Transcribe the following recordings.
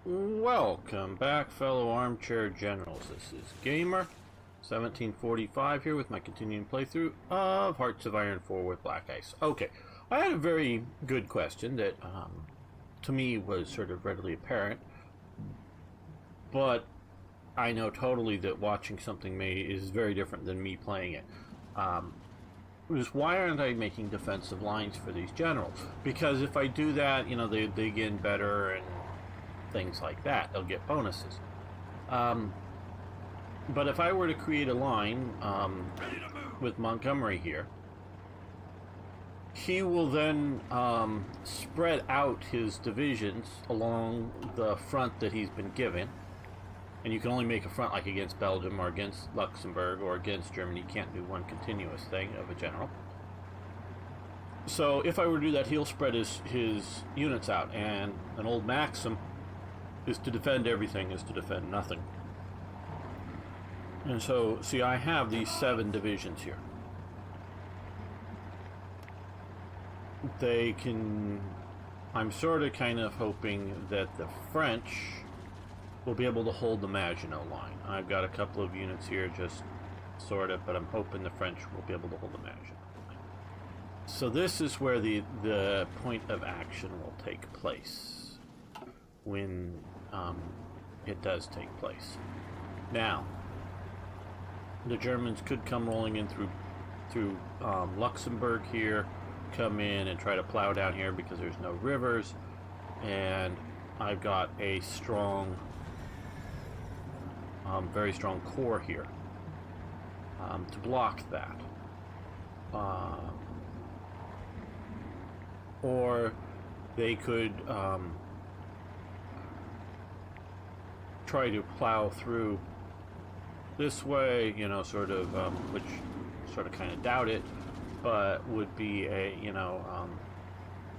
Welcome back, fellow armchair generals. This is Gamer 1745 here with my continuing playthrough of Hearts of Iron 4 with BlackICE. Okay, I had a very good question that to me was sort of readily apparent, but I know totally that watching something made is very different than me playing it. Was why aren't I making defensive lines for these generals? Because if I do that, you know, they dig in better and things like that. They'll get bonuses. But if I were to create a line with Montgomery here, he will then spread out his divisions along the front that he's been given. And you can only make a front like against Belgium or against Luxembourg or against Germany. You can't do one continuous thing of a general. So if I were to do that, he'll spread his units out. And an old maxim is to defend everything is to defend nothing. And so, see, I have these 7 divisions here. They can... I'm sort of kind of hoping that the French will be able to hold the Maginot Line. I've got a couple of units here, just sort of, but I'm hoping the French will be able to hold the Maginot Line. So this is where the point of action will take place, when it does take place. Now, the Germans could come rolling in through Luxembourg here, come in and try to plow down here because there's no rivers, and I've got a strong, very strong core here to block that. Or they could try to plow through this way, you know, sort of, which sort of kind of doubt it, but would be a, you know,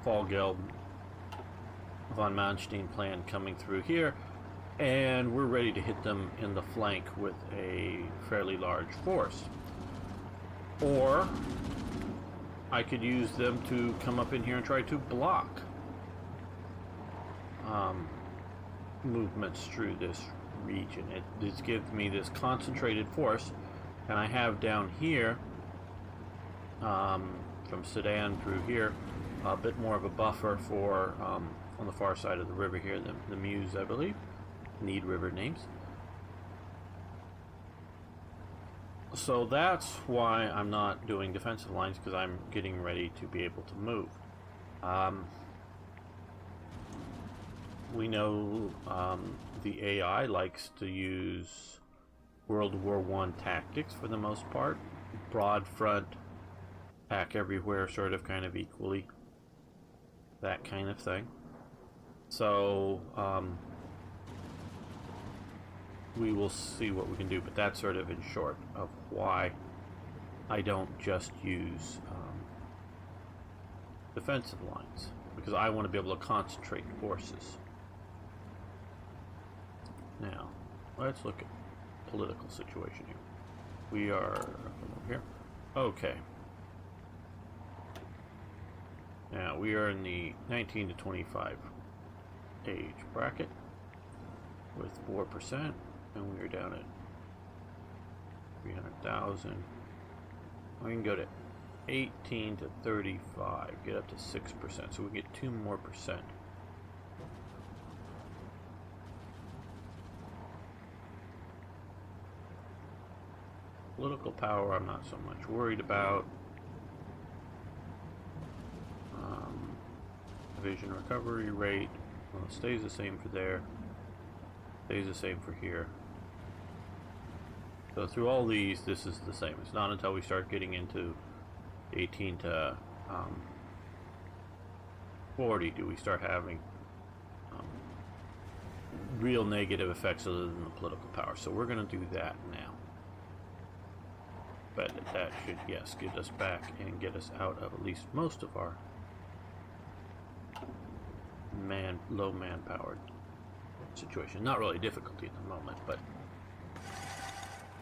Falgeld von Manstein plan coming through here, and we're ready to hit them in the flank with a fairly large force. Or I could use them to come up in here and try to block movements through this region. It just gives me this concentrated force, and I have down here from Sedan through here a bit more of a buffer for on the far side of the river here, the Meuse, I believe. Need river names. So that's why I'm not doing defensive lines, because I'm getting ready to be able to move. We know the AI likes to use World War I tactics for the most part. Broad front, attack everywhere, sort of, kind of equally. That kind of thing. So, we will see what we can do, but that's sort of in short of why I don't just use defensive lines, because I want to be able to concentrate forces. Now, let's look at political situation here. We are over here. Okay. Now, we are in the 19 to 25 age bracket with 4%, and we are down at 300,000. We can go to 18 to 35, get up to 6%, so we get 2 more percent. Political power, I'm not so much worried about. Division recovery rate, well, it stays the same for there. Stays the same for here. So through all these, this is the same. It's not until we start getting into 18 to 40 do we start having real negative effects other than the political power. So we're going to do that now. But that should, yes, get us back and get us out of at least most of our low man-powered situation. Not really difficulty at the moment, but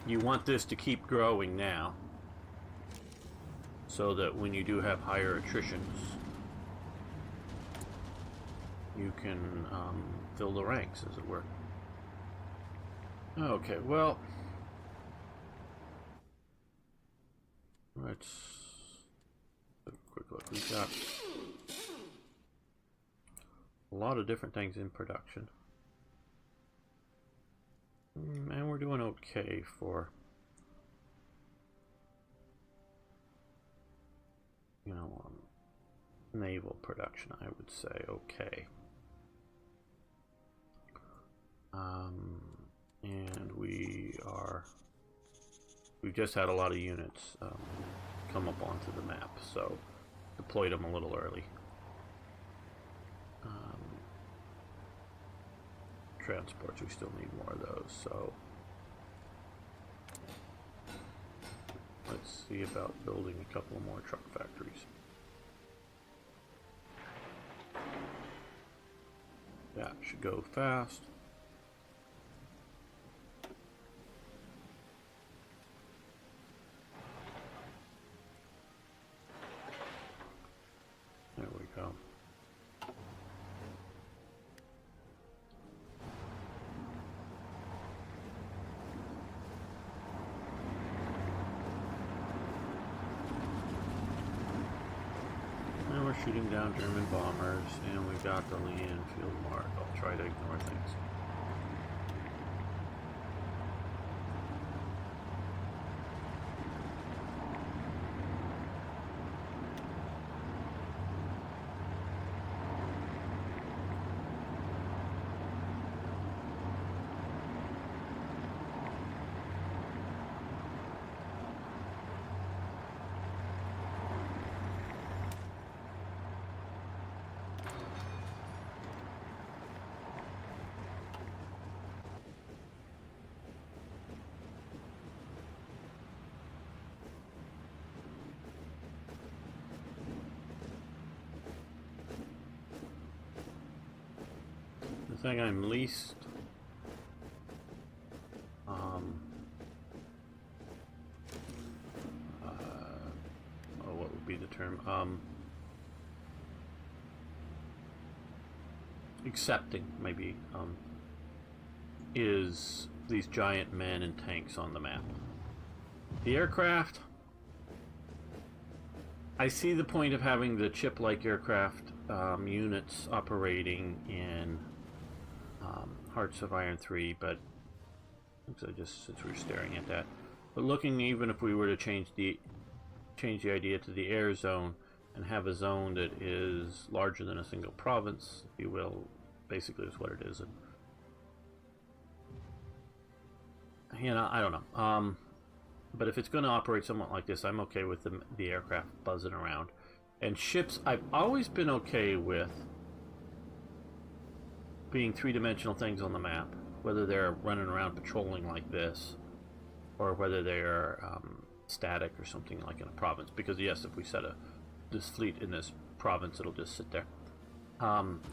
you want this to keep growing now so that when you do have higher attritions, you can fill the ranks, as it were. Okay, well, let's have a quick look. We've got a lot of different things in production, and we're doing okay for, you know, naval production. I would say okay. And we've just had a lot of units come up onto the map, so deployed them a little early. Transports, we still need more of those, so let's see about building a couple more truck factories. That should go fast. There we go. And we're shooting down German bombers, and we've got the Lee Enfield mark. I'll try to ignore things. The thing I'm least what would be the term? Accepting, maybe, is these giant men and tanks on the map. The aircraft, I see the point of having the chip-like aircraft units operating in Hearts of Iron 3, but just since we're staring at that, but looking, even if we were to change the idea to the air zone and have a zone that is larger than a single province, if you will, basically is what it is. And, you know, I don't know. But if it's going to operate somewhat like this, I'm okay with the aircraft buzzing around. And ships, I've always been okay with being three-dimensional things on the map, whether they're running around patrolling like this, or whether they're static or something like in a province. Because yes, if we set this fleet in this province, it'll just sit there.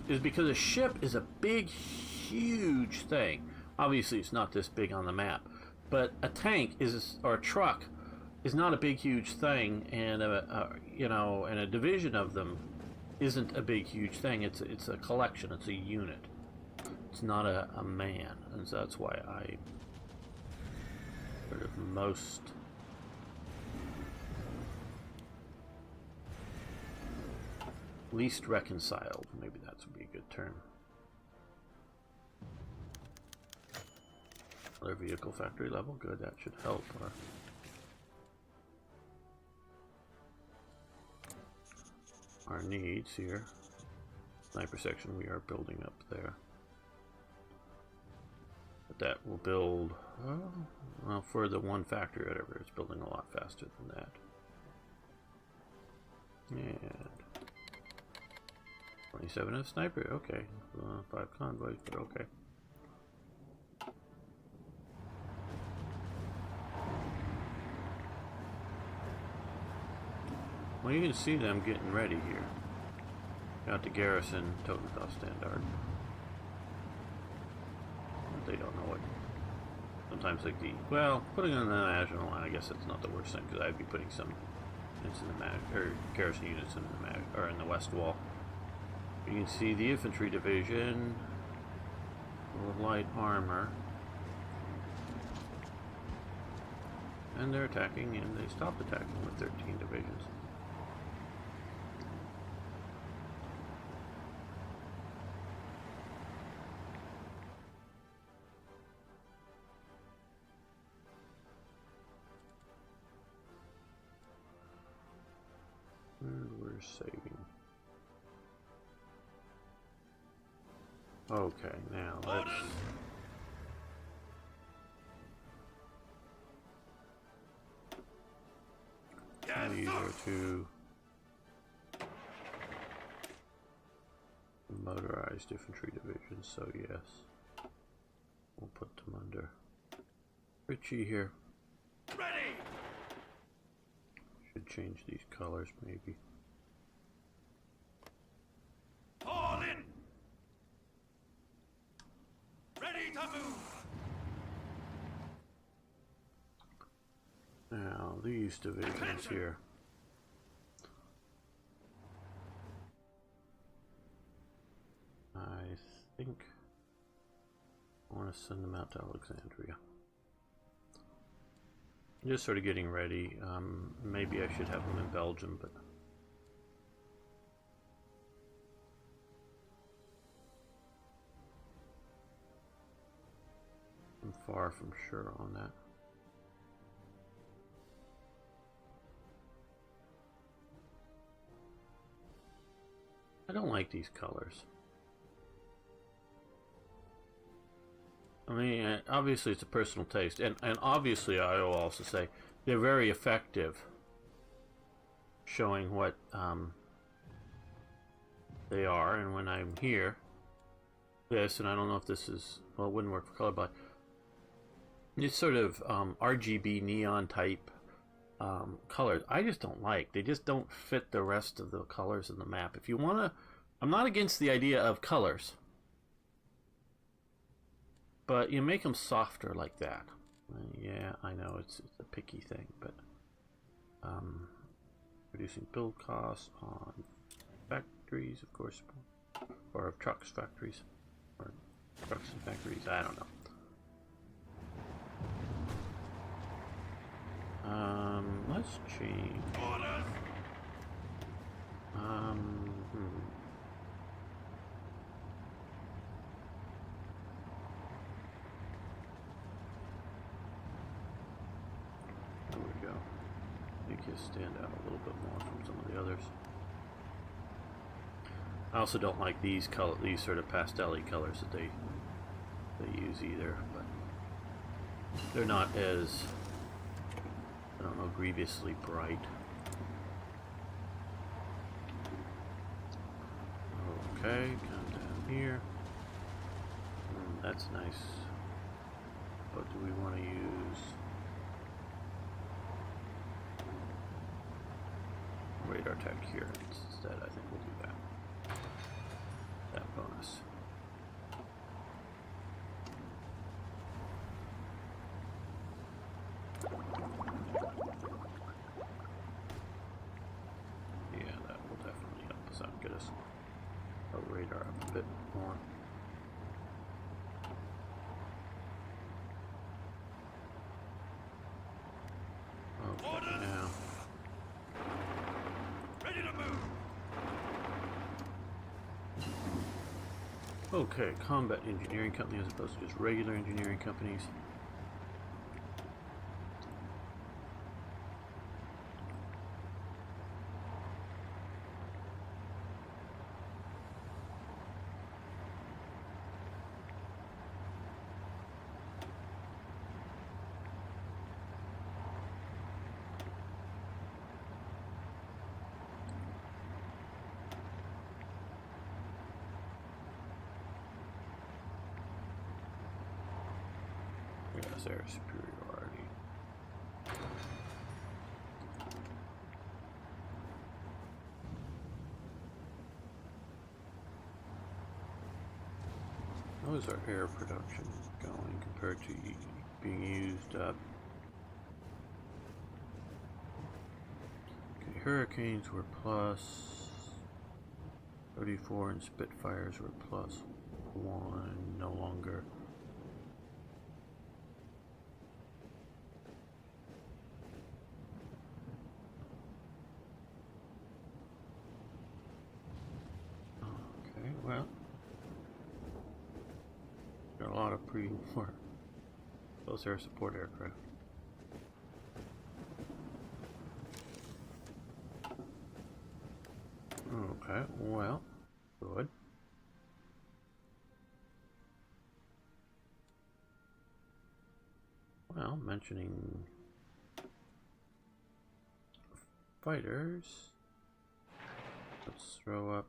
Is because a ship is a big, huge thing. Obviously, it's not this big on the map, but a tank or a truck is not a big, huge thing, and a division of them isn't a big, huge thing. It's a collection. It's a unit. It's not a man, and so that's why I sort of most least reconciled. Maybe that would be a good term. Another vehicle factory level. Good. That should help. Our needs here. Sniper section we are building up there. But that will build, well, for the one factory or whatever, it's building a lot faster than that. And 27 of sniper, okay. 5 convoys, but okay. Well, you can see them getting ready here. Got the garrison Totenhof standard. They don't know what. Sometimes like putting on the Maginot Line, I guess it's not the worst thing, because I'd be putting some into the garrison units in the in the west wall. You can see the infantry division light armor. And they're attacking, and they stopped attacking with 13 divisions. And we're saving. Okay, now let's... These are two motorized infantry divisions, so yes, we'll put them under Richie here. Ready. Should change these colors maybe. All in. Ready to move. Now these divisions here. I think I want to send them out to Alexandria. Just sort of getting ready. Maybe I should have them in Belgium, but I'm far from sure on that. I don't like these colors. I mean, obviously it's a personal taste, and obviously I will also say they're very effective, showing what they are. And when I'm here, this, and I don't know if this is, well, it wouldn't work for color, but it's sort of RGB neon type colors. I just don't like. They just don't fit the rest of the colors in the map. If you want to, I'm not against the idea of colors, but you make them softer like that. Yeah, I know it's a picky thing, but reducing build costs on factories, of course, or of trucks factories, or trucks and factories. I don't know. Let's change. Orders. There we go. Make you stand out a little bit more from some of the others. I also don't like these sort of pastel-y colors that they use either, but they're not as, I don't know, grievously bright. Okay, come down here. That's nice. But do we want to use radar tech here instead? I think we'll do that. That bonus. Yeah, that will definitely help us out, get us a radar up a bit more. Okay, now. Ready to move. Okay, combat engineering company as opposed to just regular engineering companies. Yes, air superiority. How is our air production going compared to being used up? Okay, Hurricanes were plus 34 and Spitfires were plus 1, no longer. Got a lot of pre-war close air support aircraft. Okay, well, good. Well, mentioning fighters, let's throw up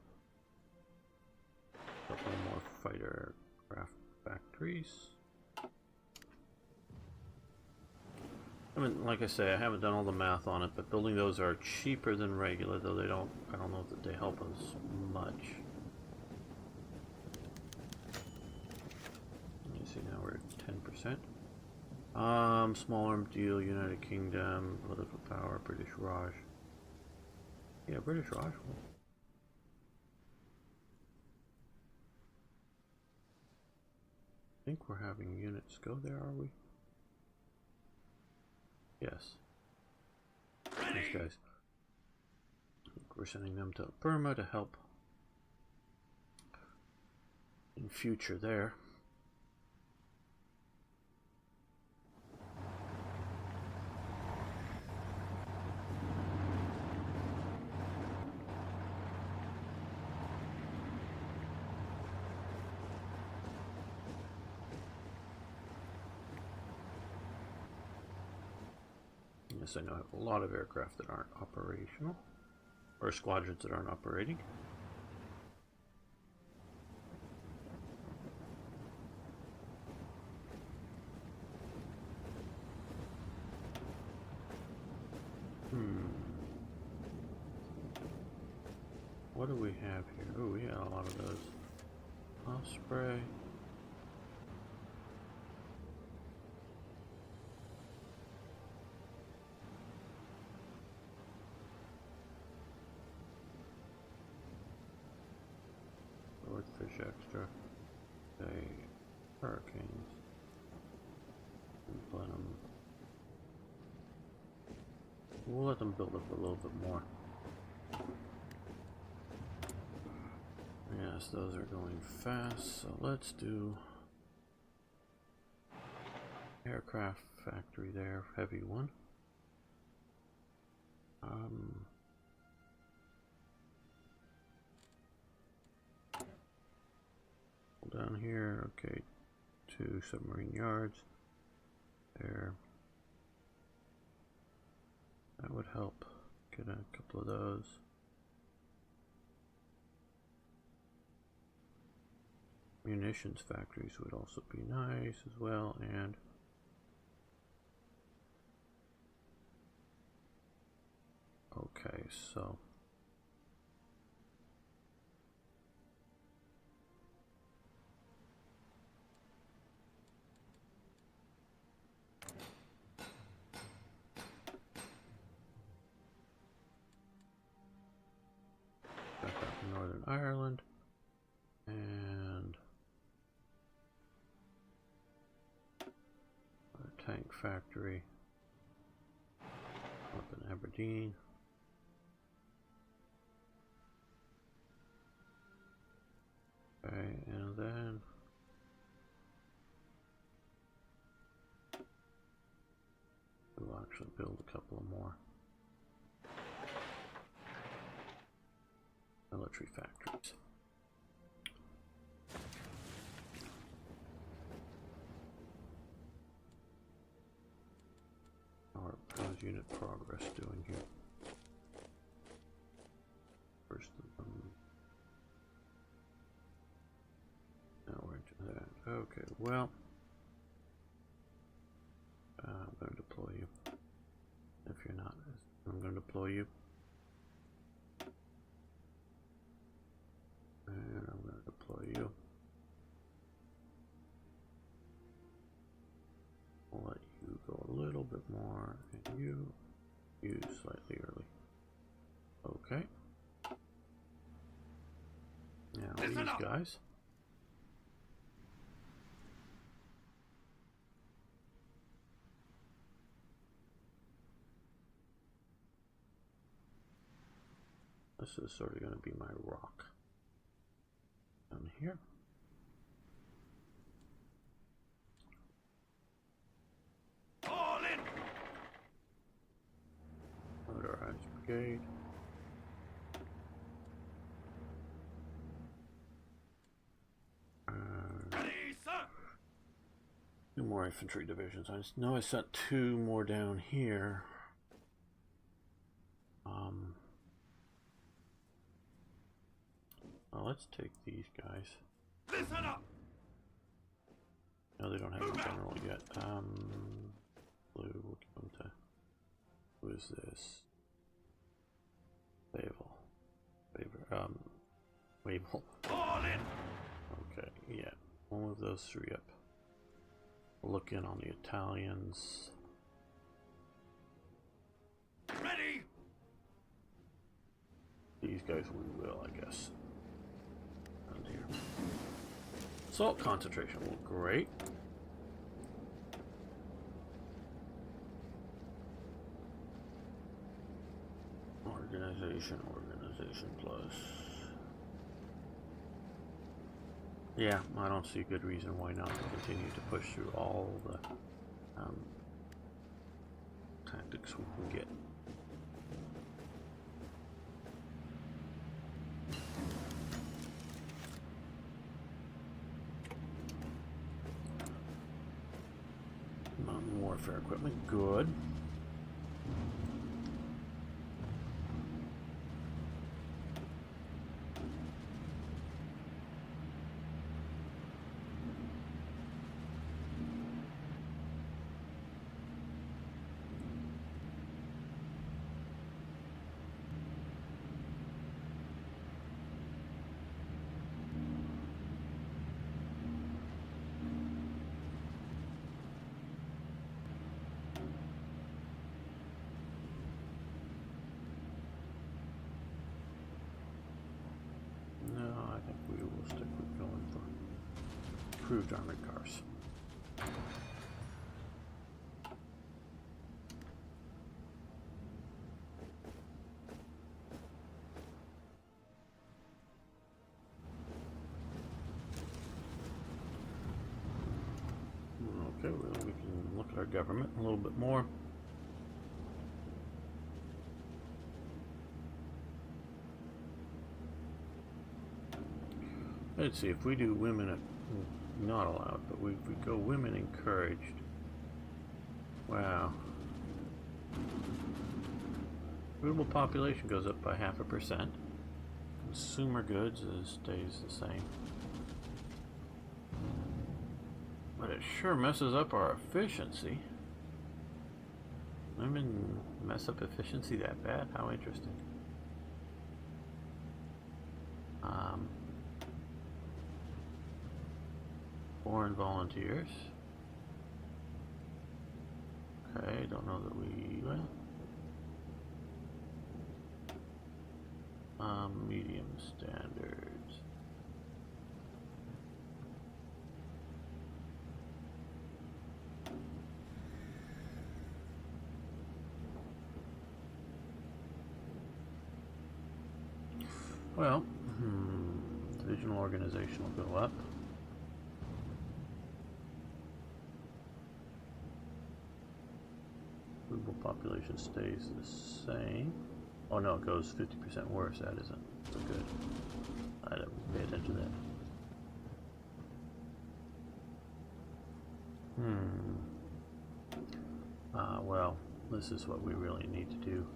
a couple more fighter craft factories. I mean, like I say, I haven't done all the math on it, but building those are cheaper than regular, though I don't know that they help us much. You see, now we're at 10%. Small arm deal, United Kingdom, political power, British Raj. Yeah, British Raj. I think we're having units go there, are we? Yes. These guys. We're sending them to Burma to help in future there. Yes, I know I have a lot of aircraft that aren't operational, or squadrons that aren't operating. What do we have here? Oh, we got a lot of those. Osprey. Swordfish extra. Okay. Hurricanes. Blenheim. We'll let them build up a little bit more. Yes, those are going fast, so let's do aircraft factory there, heavy one. Down here, okay, 2 submarine yards there. That would help get a couple of those. Munitions factories would also be nice as well, and okay, so back up in Northern Ireland, and a tank factory up in Aberdeen. Okay, and then we'll actually build a couple of more military factories. How's unit progress doing here? First of them. Now we're into that. Okay, well, I'm going to deploy you. If you're not, I'm going to deploy you. And I'm going to deploy you. I'll let you go a little bit more, and you slightly early. Okay. Now these guys. This is sort of going to be my rock down here. Brigade. Ready, sir. 2 more infantry divisions. I just know I sent 2 more down here. Well, let's take these guys. Listen up. No, they don't have a general yet. Blue, we'll give them to... Who is this? Wavell. Fall in. Okay, yeah. We'll move those 3 up. We'll look in on the Italians. Ready. These guys we will, I guess. Around here. Salt concentration will great. Organization plus. Yeah, I don't see a good reason why not to continue to push through all the tactics we can get. Mountain warfare equipment, good. Improved armored cars. Okay, well, we can look at our government a little bit more. Let's see if we do women not allowed, but we go women encouraged. Wow. Rural population goes up by 0.5%. Consumer goods stays the same. But it sure messes up our efficiency. Women mess up efficiency that bad? How interesting. Foreign volunteers. Okay, don't know that we... Well, medium standards. Well, divisional organization will go up. Population stays the same. Oh no, it goes 50% worse. That isn't so good. I didn't pay attention to that. Well, this is what we really need to do.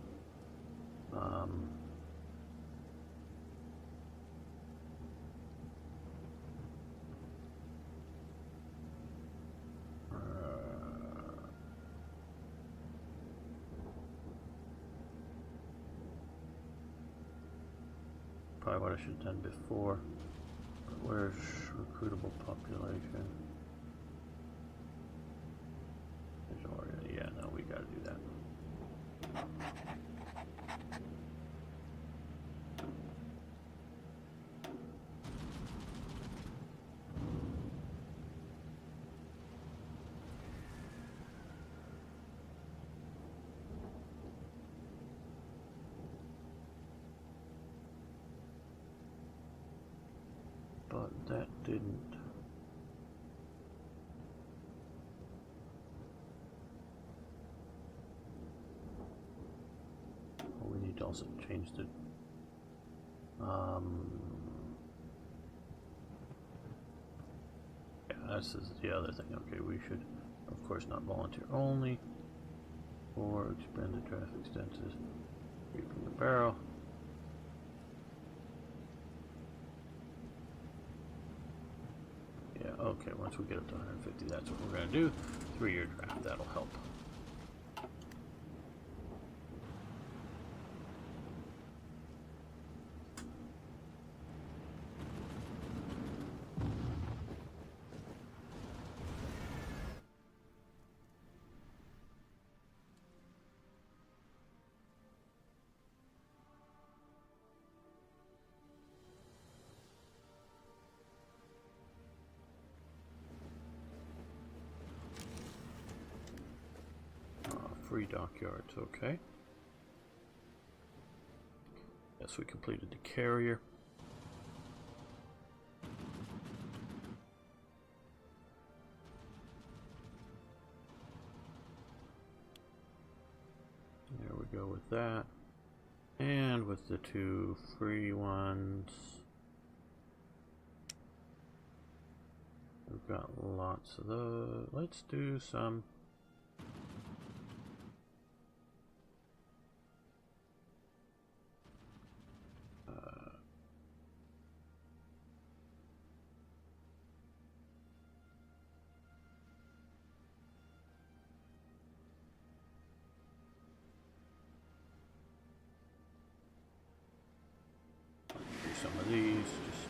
Probably what I should have done before. But where's recruitable population? Yeah, no, we gotta do that. But that didn't. Oh, we need to also changed it. Yeah, this is the other thing. Okay, we should, of course, not volunteer only, or expanded traffic extensions, reaping the barrel. Yeah, okay, once we get up to 150, that's what we're going to do. 3-year draft, that'll help. Free dockyards, okay. Yes, we completed the carrier. There we go with that. And with the 2 free ones, we've got lots of those. Let's do some. Some of these, just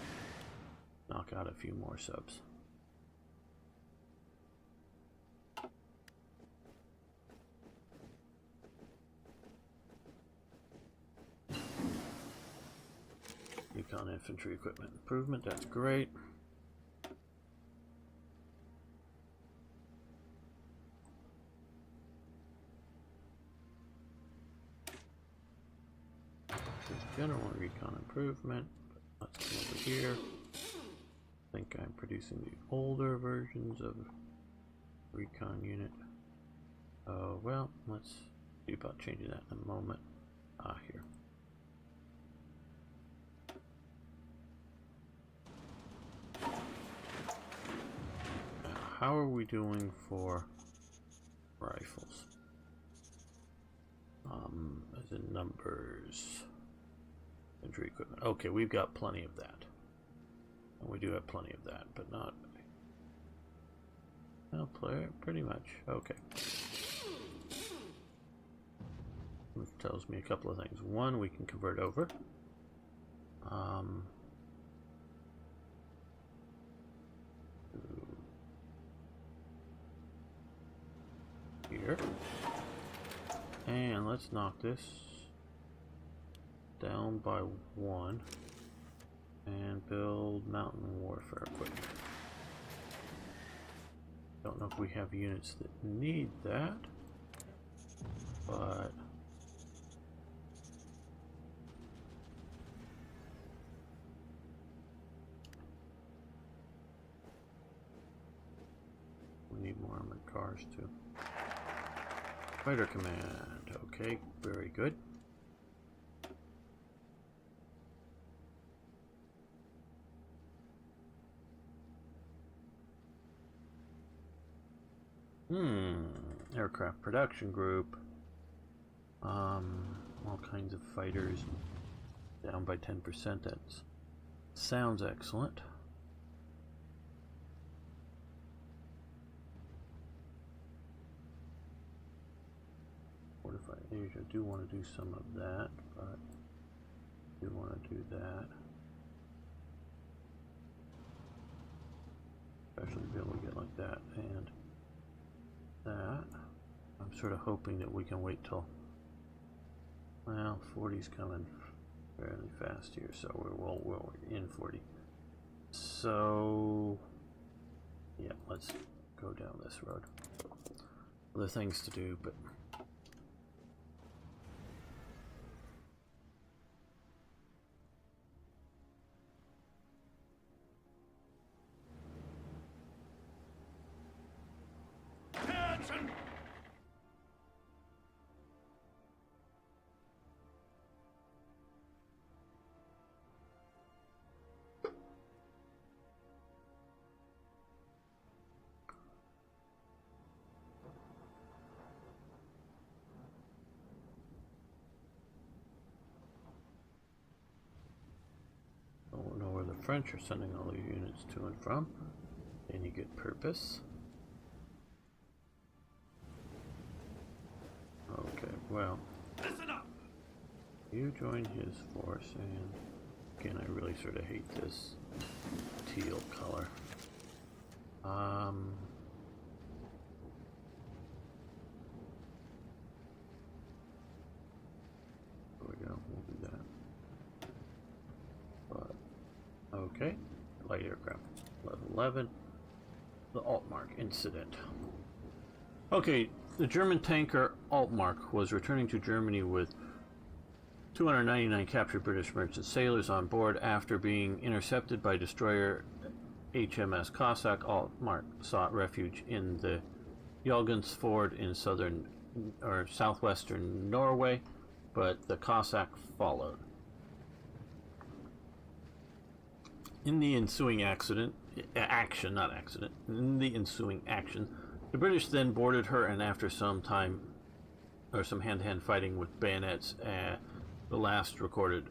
knock out a few more subs. Recon infantry equipment improvement, that's great. General recon improvement. Let's come over here. I think I'm producing the older versions of recon unit. Oh well, let's see about changing that in a moment. Here. Now, how are we doing for rifles? As in numbers. Infantry equipment. Okay, we've got plenty of that. And we do have plenty of that, but not... Well, pretty much. Okay. This tells me a couple of things. One, we can convert over. Here. And let's knock this down by 1 and build mountain warfare equipment. Don't know if we have units that need that, but we need more armored cars too. Fighter command, okay, very good. Aircraft production group. All kinds of fighters down by 10%. That sounds excellent. Fortified Asia. I do want to do some of that, but I do want to do that. Especially to be able to get like that and that. I'm sort of hoping that we can wait till, well, 40's coming fairly fast here, so we're in 40. So yeah, let's go down this road. Other things to do, but French are sending all their units to and from. Any good purpose? Okay, well, Listen up! you join his force, and again, I really sort of hate this teal color. There we go, we'll do that. But, okay, light aircraft, level 11, the Altmark incident. Okay, the German tanker Altmark was returning to Germany with 299 captured British merchant sailors on board after being intercepted by destroyer HMS Cossack. Altmark sought refuge in the Jørgensfjord in southern or southwestern Norway, but the Cossack followed. In the ensuing ensuing action, the British then boarded her, and after some time, or some hand-to-hand fighting with bayonets, the last recorded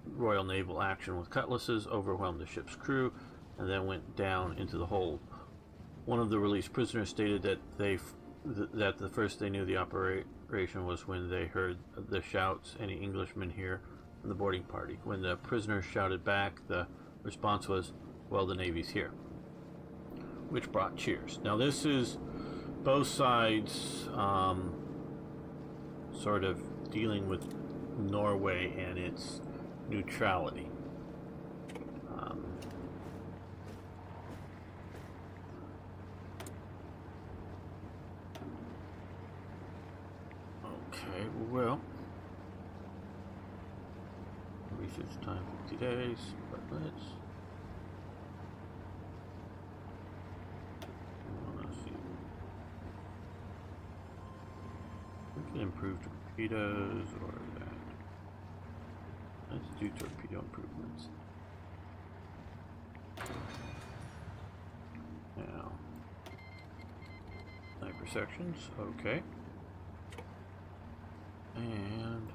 Royal Naval action with cutlasses overwhelmed the ship's crew and then went down into the hold. One of the released prisoners stated that that the first they knew the operation was when they heard the shouts, "Any Englishmen here?" from the boarding party. When the prisoners shouted back, the response was, "Well, the Navy's here," which brought cheers. Now this is both sides sort of dealing with Norway and its neutrality. Okay, well, research time 50 days, but let's see. We can improve torpedoes or that. Let's do torpedo improvements. Now, sniper sections, okay. And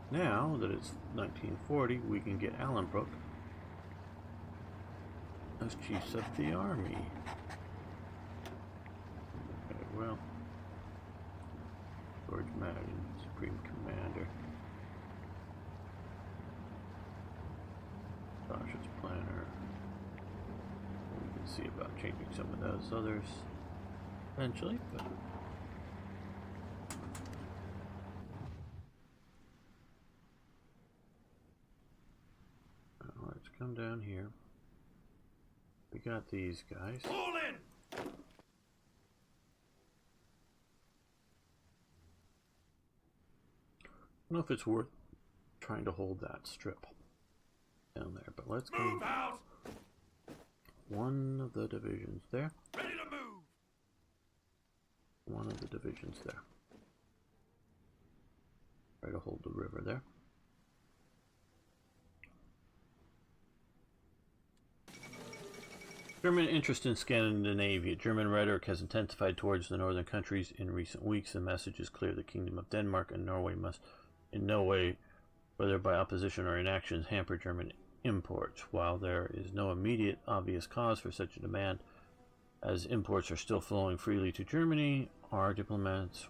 now that it's 1940, we can get Allenbrook as chiefs of the army. Okay, well, George Madden, Supreme Commander. Cautious Planner. We can see about changing some of those others eventually, but now let's come down here. We got these guys. Fall in! I don't know if it's worth trying to hold that strip down there, but let's go. Move out! One of the divisions there. Ready to move! One of the divisions there. Try to hold the river there. German interest in Scandinavia. German rhetoric has intensified towards the northern countries in recent weeks. The message is clear: the Kingdom of Denmark and Norway must in no way, whether by opposition or inaction, hamper German imports. While there is no immediate obvious cause for such a demand, as imports are still flowing freely to Germany, our diplomats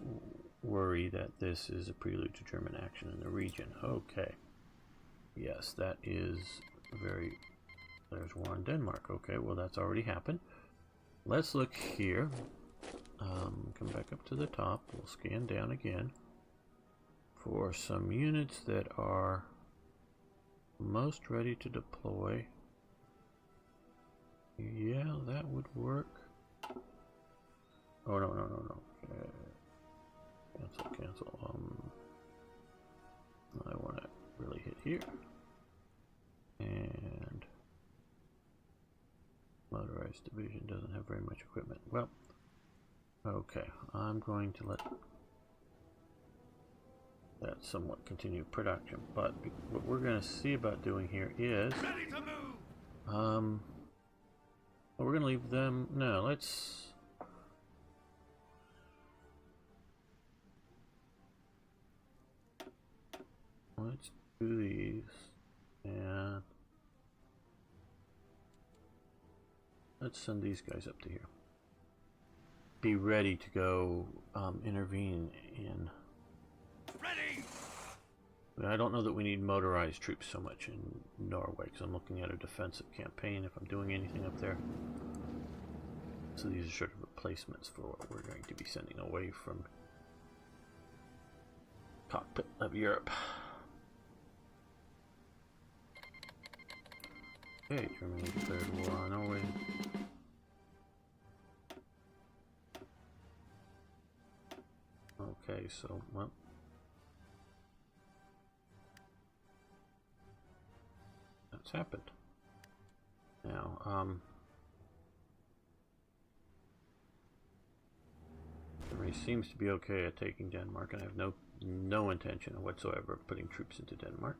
worry that this is a prelude to German action in the region. Okay. Yes, that is very... There's war in Denmark. Okay, well that's already happened. Let's look here. Come back up to the top. We'll scan down again for some units that are most ready to deploy. Yeah, that would work. Oh, no. Cancel. I want to really hit here. And motorized division doesn't have very much equipment. Well, okay. I'm going to let that somewhat continue production. But what we're going to see about doing here is... Ready to move! well, we're going to leave them... No, let's do these, and let's send these guys up to here. Be ready to go intervene in. Ready! I don't know that we need motorized troops so much in Norway, because I'm looking at a defensive campaign if I'm doing anything up there. So these are sort of replacements for what we're going to be sending away from cockpit of Europe. Okay, Germany declared war on Norway. Okay, so, well, that's happened. Now, Germany seems to be okay at taking Denmark, and I have no intention whatsoever of putting troops into Denmark.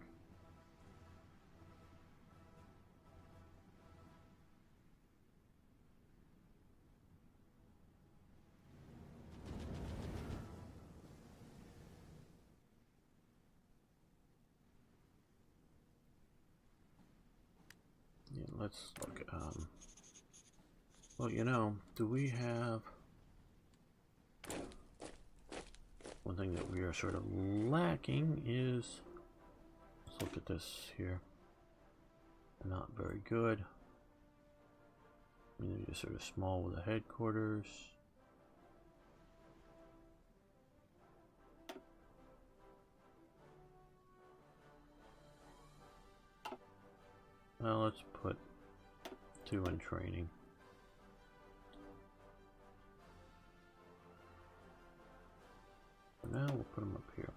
Yeah, let's look. Well, you know, do we have one thing that we are sort of lacking is, let's look at this here. Not very good. I mean, they're just sort of small with a headquarters. Well, let's put 2 in training. Now we'll put them up here.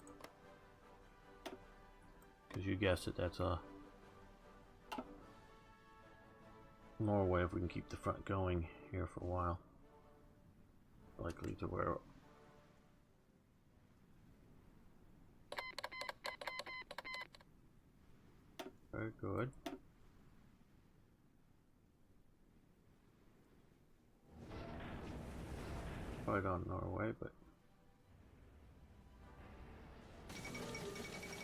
Because you guessed it, that's a Norway if we can keep the front going here for a while. Likely to wear. Very good. Fight on Norway, but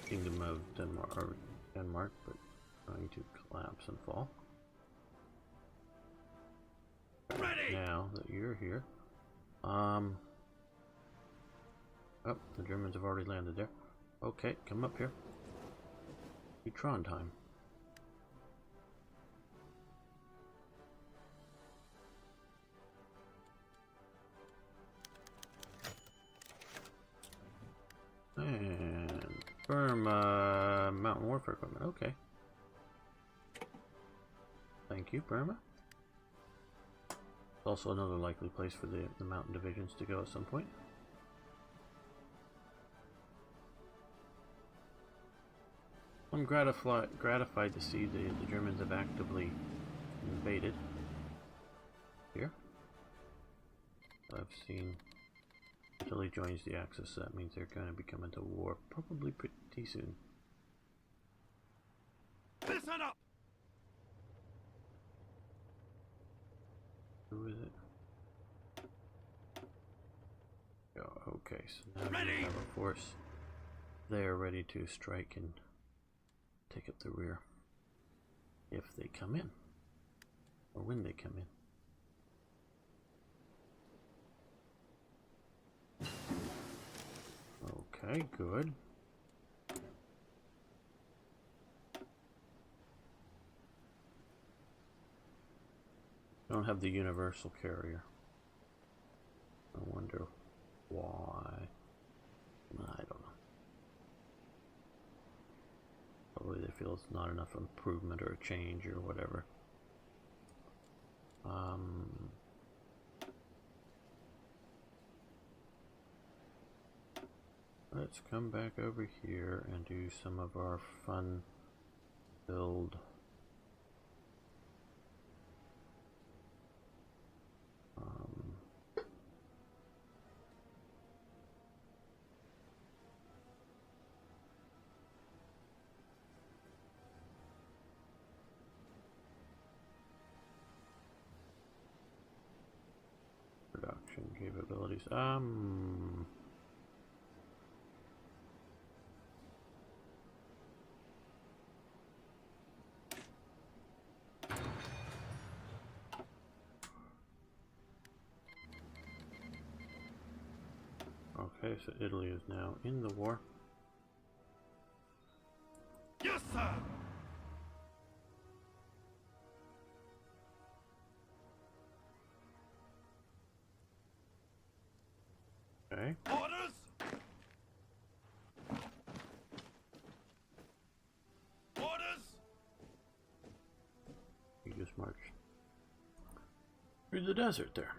Kingdom of Denmark, but going to collapse and fall. Ready! Now that you're here, oh, the Germans have already landed there. Okay, come up here. Neutron time. And Burma mountain warfare equipment. Okay. Thank you, Burma. Also another likely place for the mountain divisions to go at some point. I'm gratified to see the Germans have actively invaded here. I've seen Italy joins the Axis, so that means they're going to be coming to war probably pretty soon. Listen up! Who is it? Oh, okay, so now Ready! we have a force there ready to strike and take up the rear if they come in, or when they come in. Okay, good. Don't have the universal carrier. I wonder why. I don't know. Probably they feel it's not enough improvement or a change or whatever. Let's come back over here and do some of our fun build. Production capabilities. Okay, so Italy is now in the war. Yes, sir. Okay. Orders. Orders. You just marched through the desert there.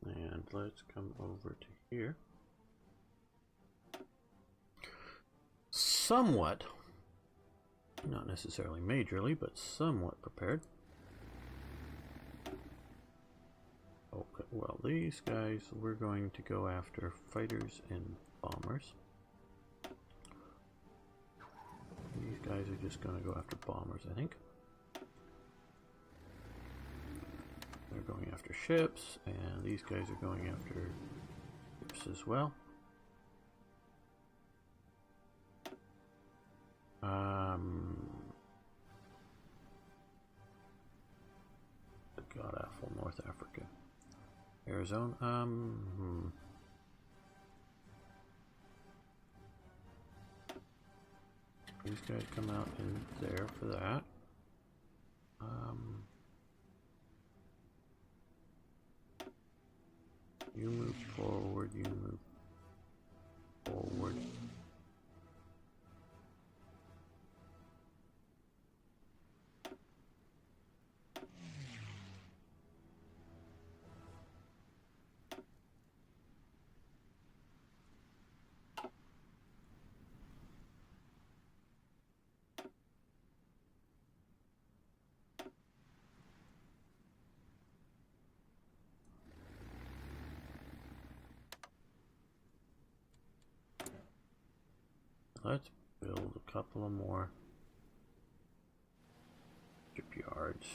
And let's come over to here. Somewhat, not necessarily majorly, but somewhat prepared. Okay, well, these guys, we're going to go after fighters and bombers. These guys are just going to go after bombers, I think. They're going after ships, and these guys are going after ships as well. God awful North Africa. Arizona, These guys come out in there for that. You move forward, you move forward. Let's build a couple of more shipyards.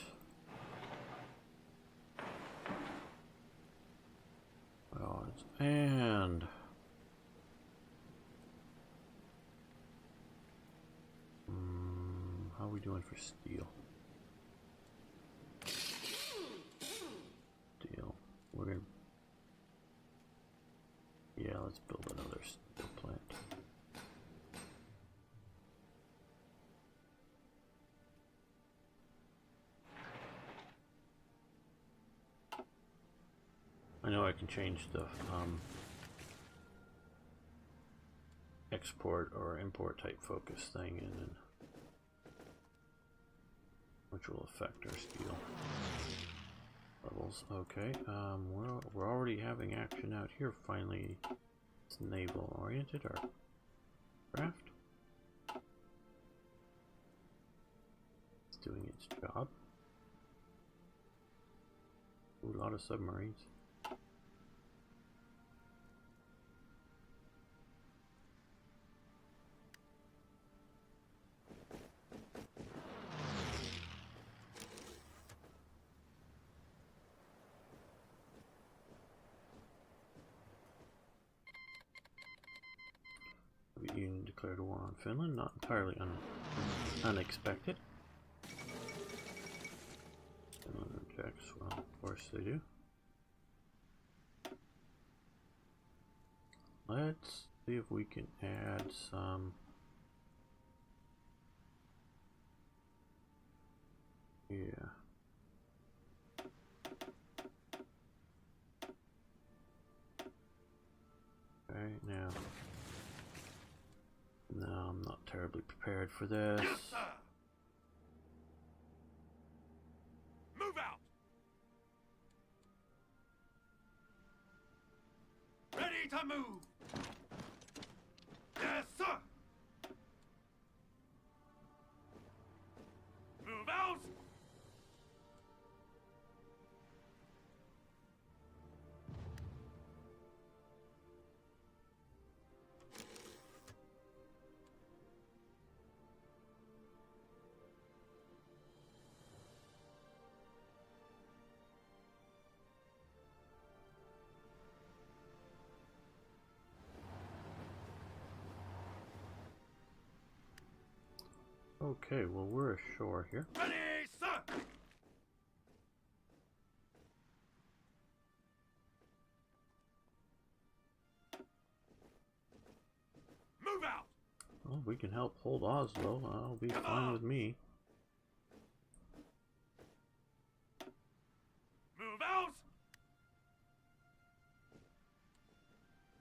And how are we doing for steel? Steel. We're gonna. Yeah, let's build another steel plant. I know I can change the export or import type focus thing, and which will affect our steel levels. Okay, we're already having action out here. Finally, it's naval oriented. Our craft, it's doing its job. Ooh, a lot of submarines. The Union declared war on Finland, not entirely unexpected. Finland objects, well, of course they do. Let's see if we can add some. Yeah. Okay, now. No, I'm not terribly prepared for this. Yes, sir. Move out. Ready to move. Yes, sir. Move out. Okay, well, we're ashore here. Ready, sir! Move out! Well, we can help hold Oslo. That'll be fine with me. Move out!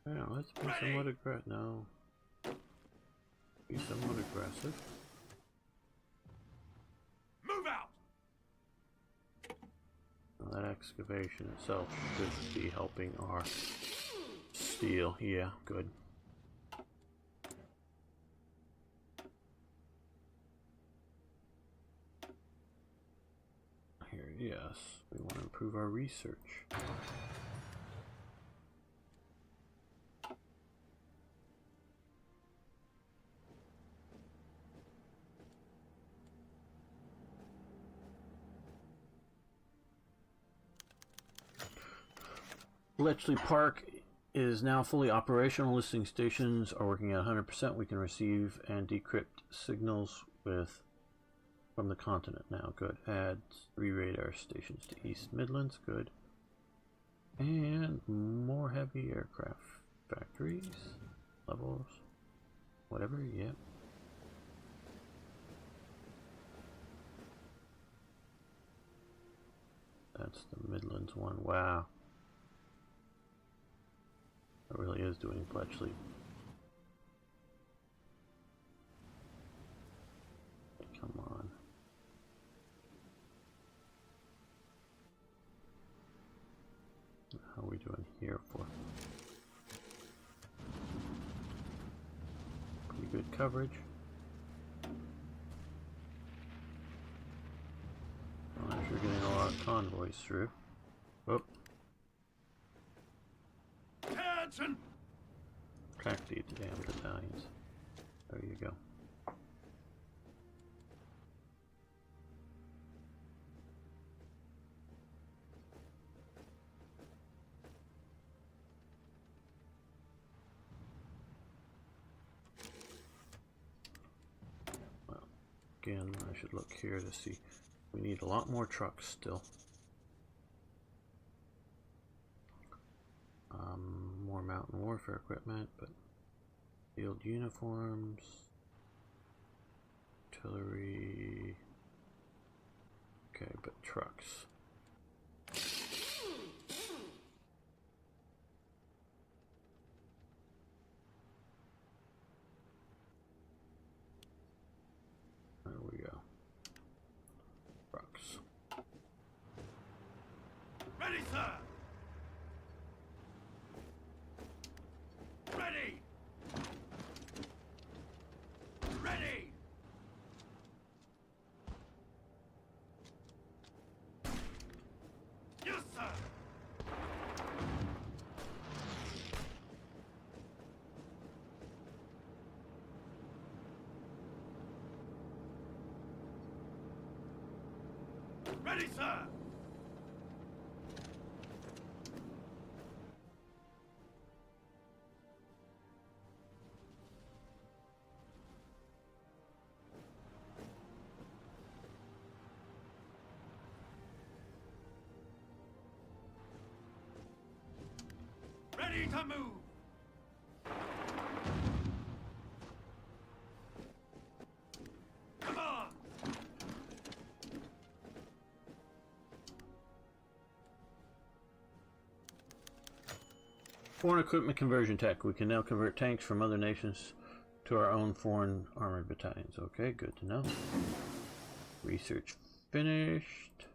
Yeah, let's be somewhat aggressive. No. Be somewhat aggressive. Move out! Now, that excavation itself should be helping our steel. Yeah, good. Here, yes. We want to improve our research. Bletchley Park is now fully operational. Listening stations are working at 100%. We can receive and decrypt signals from the continent now. Good. Add 3 radar stations to East Midlands. Good. And more heavy aircraft factories, levels, whatever. Yep. That's the Midlands one. Wow. It really is doing Bletchley. Come on. How are we doing here for? Pretty good coverage. Well, if you're getting a lot of convoys through. Oh. Attention! Track these damn battalions. There you go. Well, again, I should look here to see. We need a lot more trucks still. More mountain warfare equipment, but field uniforms, artillery. Okay, but trucks. There we go. Trucks. Ready, sir! Ready! Ready! Yes, sir! Ready, sir! Ready to move! Come on! Foreign equipment conversion tech. We can now convert tanks from other nations to our own foreign armored battalions. Okay, good to know. Research finished.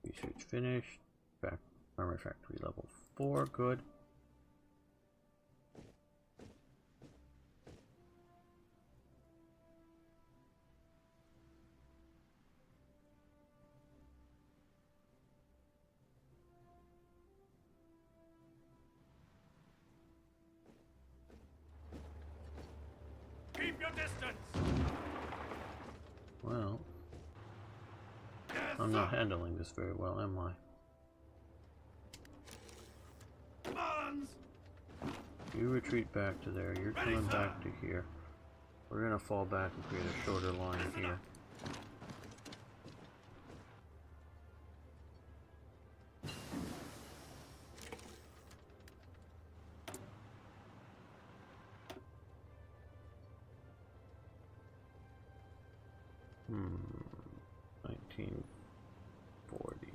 Research finished. Armor factory level 4. Good. Keep your distance! Well, Yes, I'm not sir. handling this very well, am I? Bonds! You retreat back to there. You're Ready, coming sir. back to here. We're gonna fall back and create a shorter line here. Hmm. 1940.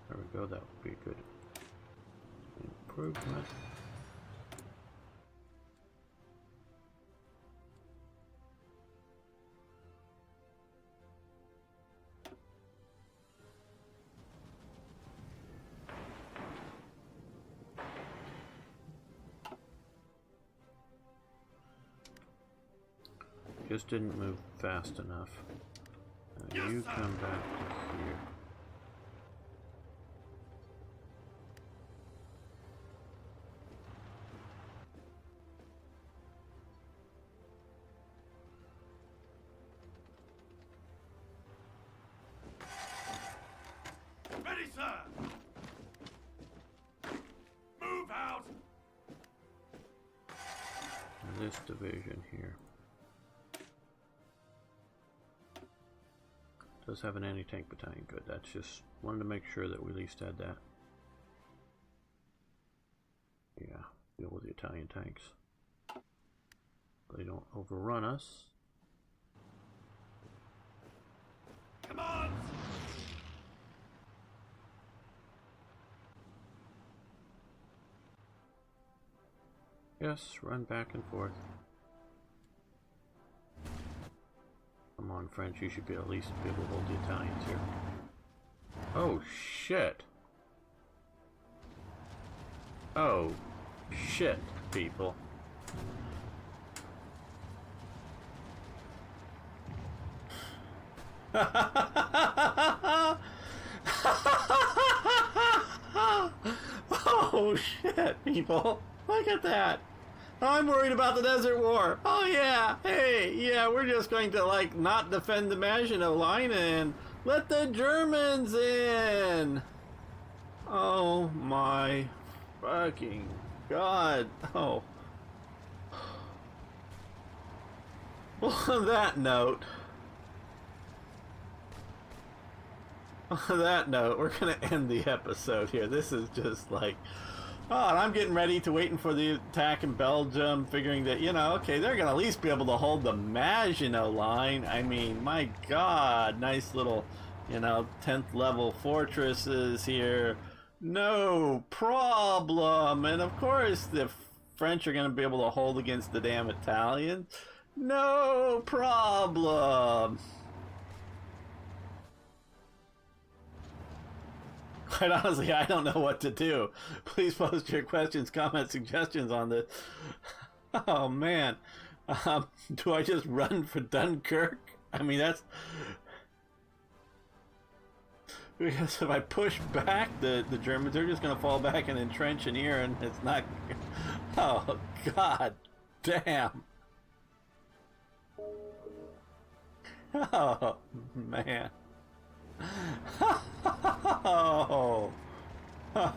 There we go, that would be a good improvement. Just didn't move fast enough. Now you come back to here. Ready, sir! Move out! This division here does have an anti-tank battalion. Good. That's just wanted to make sure that we at least had that. Yeah, deal with the Italian tanks. They don't overrun us. Come on! Yes, run back and forth. Come on, French, you should be at least be able to hold the Italians here. Oh, shit. Oh, shit, people. Oh, shit, people. Look at that. I'm worried about the Desert War. Oh yeah, hey, yeah, we're just going to like not defend the Maginot Line and let the Germans in. Oh my fucking god. Oh. Well, on that note, we're gonna end the episode here. This is just like, oh, and I'm getting ready to waiting for the attack in Belgium, figuring that, you know, okay, they're going to at least be able to hold the Maginot Line. I mean, my God, nice little, you know, 10th level fortresses here. No problem. And of course, the French are going to be able to hold against the damn Italians. No problem. Quite honestly, I don't know what to do. Please post your questions, comments, suggestions on this. Oh, man. Do I just run for Dunkirk? I mean, that's... Because if I push back the Germans, they're just going to fall back and entrench in here, and it's not... Oh, God damn. Oh, man. Oh. Am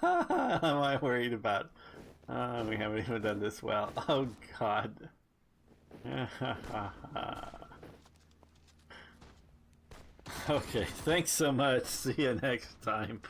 I worried about? We haven't even done this well. Oh God. Okay, thanks so much. See you next time.